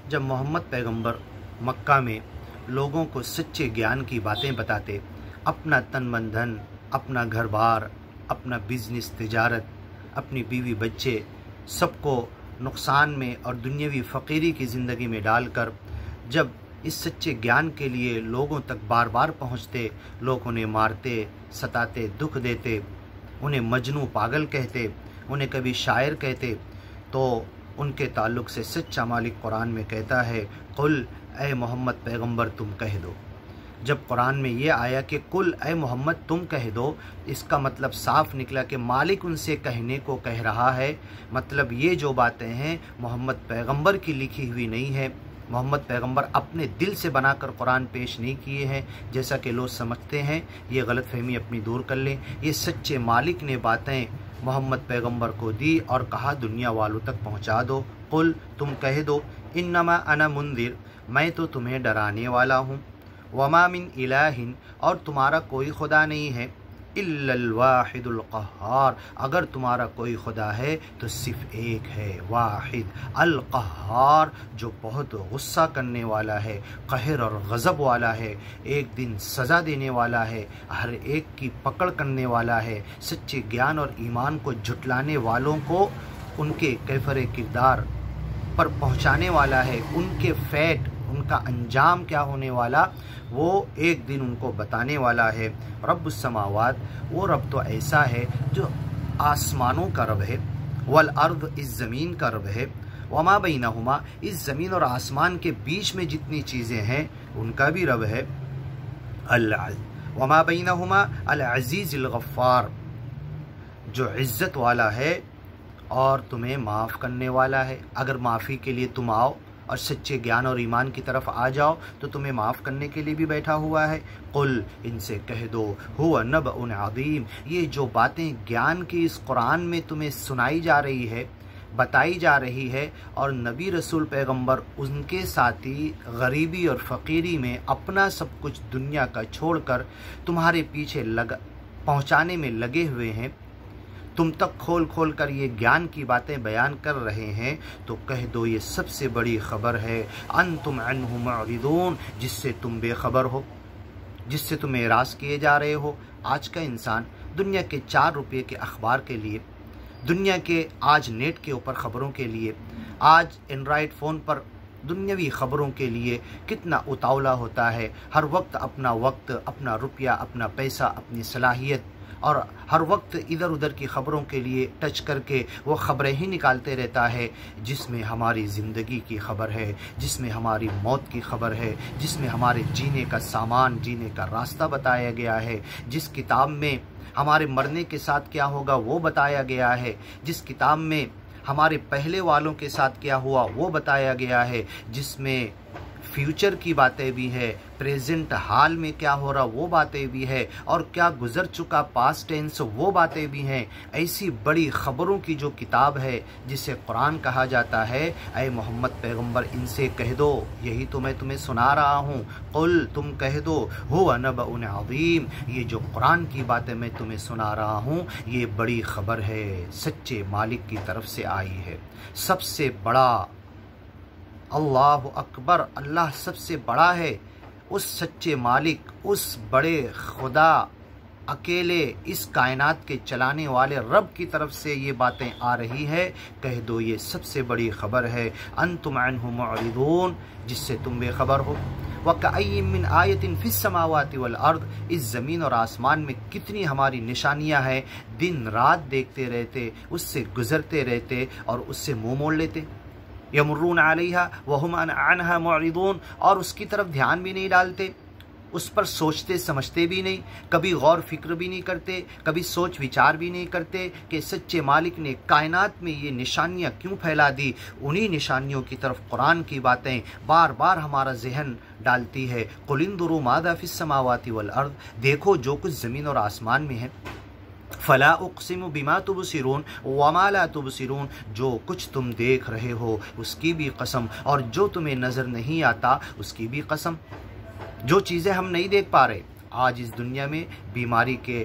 جب محمد پیغمبر مکہ میں لوگوں کو سچے گیان کی باتیں بتاتے، اپنا تن من دھن، اپنا گھر بار، اپنا بزنس تجارت، اپنی بیوی بچے سب کو نقصان میں اور دنیاوی فقیری کی زندگی میں ڈال کر جب اس سچے گیان کے لیے لوگوں تک بار بار پہنچتے، لوگ انہیں مارتے، ستاتے، دکھ دیتے، انہیں مجنوں پاگل کہتے، انہیں کبھی شاعر کہتے، تو ان کے تعلق سے سچا مالک قرآن میں کہتا ہے قل اے محمد پیغمبر تم کہہ دو۔ جب قرآن میں یہ آیا کہ قل اے محمد تم کہہ دو، اس کا مطلب صاف نکلا کہ مالک ان سے کہنے کو کہہ رہا ہے۔ مطلب یہ جو باتیں ہیں محمد پیغمبر کی لکھی ہوئی نہیں ہے، محمد پیغمبر اپنے دل سے بنا کر قرآن پیش نہیں کیے ہیں جیسا کہ لوگ سمجھتے ہیں۔ یہ غلط فہمی اپنی دور کر لیں۔ یہ سچے مالک نے باتیں محمد پیغمبر کو دی اور کہا دنیا والوں تک پہنچا دو۔ قل تم کہہ دو انما انا منذر، میں تو تمہیں ڈرانے والا ہوں، وما من الہ، اور تمہارا کوئی خدا نہیں ہے، الا الواحد القہار، اگر تمہارا کوئی خدا ہے تو صرف ایک ہے، واحد القہار، جو بہت غصہ کرنے والا ہے، قہر اور غضب والا ہے، ایک دن سزا دینے والا ہے، ہر ایک کی پکڑ کرنے والا ہے، سچے گیان اور ایمان کو جھٹلانے والوں کو ان کے کیفر کردار پر پہنچانے والا ہے، ان کے فیٹ، ان کا انجام کیا ہونے والا وہ ایک دن ان کو بتانے والا ہے۔ رب السماوات، وہ رب تو ایسا ہے جو آسمانوں کا رب ہے، والارض، اس زمین کا رب ہے، وما بینہما، اس زمین اور آسمان کے بیچ میں جتنی چیزیں ہیں ان کا بھی رب ہے، وما بینہما العزیز الغفار، جو عزت والا ہے اور تمہیں معاف کرنے والا ہے۔ اگر معافی کے لیے تم آؤ اور سچے گیان اور ایمان کی طرف آ جاؤ تو تمہیں معاف کرنے کے لیے بھی بیٹھا ہوا ہے۔ قل، ان سے کہہ دو، ہوا نبأ عظیم، یہ جو باتیں گیان کی اس قرآن میں تمہیں سنائی جا رہی ہے، بتائی جا رہی ہے، اور نبی رسول پیغمبر ان کے ساتھی غریبی اور فقیری میں اپنا سب کچھ دنیا کا چھوڑ کر تمہارے پیچھے پہنچانے میں لگے ہوئے ہیں، تم تک کھول کھول کر یہ گیان کی باتیں بیان کر رہے ہیں، تو کہہ دو یہ سب سے بڑی خبر ہے، انتم عنہ معرضون، جس سے تم بے خبر ہو، جس سے تم اعراض کیے جا رہے ہو۔ آج کا انسان دنیا کے 4 روپے کے اخبار کے لیے، دنیا کے آج نیٹ کے اوپر خبروں کے لیے، آج اینڈرائڈ فون پر دنیاوی خبروں کے لیے کتنا اتاولا ہوتا ہے، ہر وقت اپنا وقت، اپنا روپیہ، اپنا پیسہ، اپنی صلاحیت، اور ہر وقت ادھر ادھر کی خبروں کے لیے ٹچ کر کے وہ خبریں ہی نکالتے رہتا ہے، جس میں ہماری زندگی کی خبر ہے، جس میں ہماری موت کی خبر ہے، جس میں ہمارے جینے کا سامان، جینے کا راستہ بتایا گیا ہے، جس کتاب میں ہمارے مرنے کے ساتھ کیا ہوگا وہ بتایا گیا ہے، جس کتاب میں ہمارے پہلے والوں کے ساتھ کیا ہوا وہ بتایا گیا ہے، جس میں فیوچر کی باتیں بھی ہے، پریزنٹ حال میں کیا ہو رہا وہ باتیں بھی ہے، اور کیا گزر چکا پاسٹ ٹینس وہ باتیں بھی ہیں۔ ایسی بڑی خبروں کی جو کتاب ہے جسے قرآن کہا جاتا ہے، اے محمد پیغمبر ان سے کہہ دو، یہی تو میں تمہیں سنا رہا ہوں، قل تم کہہ دو، ہوا نبأ عظیم، یہ جو قرآن کی باتیں میں تمہیں سنا رہا ہوں یہ بڑی خبر ہے، سچے مالک کی طرف سے آئی ہے، سب سے بڑا، اللہ اکبر، اللہ سب سے بڑا ہے، اس سچے مالک، اس بڑے خدا، اکیلے اس کائنات کے چلانے والے رب کی طرف سے یہ باتیں آ رہی ہے۔ کہہ دو یہ سب سے بڑی خبر ہے، انتم عنہ معرضون، جس سے تم بے خبر ہو۔ وَكَأَيٍّ مِّنْ آیَةٍ فِي السَّمَاوَاتِ وَالْأَرْضِ، اس زمین اور آسمان میں کتنی ہماری نشانیاں ہیں، دن رات دیکھتے رہتے، اس سے گزرتے رہتے اور اس سے منہ موڑ لیتے، یمرون علیہا وہم عنہا معرضون، اور اس کی طرف دھیان بھی نہیں ڈالتے، اس پر سوچتے سمجھتے بھی نہیں، کبھی غور فکر بھی نہیں کرتے، کبھی سوچ وچار بھی نہیں کرتے کہ سچے مالک نے کائنات میں یہ نشانیاں کیوں پھیلا دی۔ انہی نشانیوں کی طرف قرآن کی باتیں بار بار ہمارا ذہن ڈالتی ہے۔ قل انظروا ماذا فی السماوات والارض، دیکھو جو کچھ زمین اور آسمان میں ہے، فلا اقسم بما تبصرون وما لا تبصرون، جو کچھ تم دیکھ رہے ہو اس کی بھی قسم، اور جو تمہیں نظر نہیں آتا اس کی بھی قسم۔ جو چیزیں ہم نہیں دیکھ پا رہے، آج اس دنیا میں بیماری کے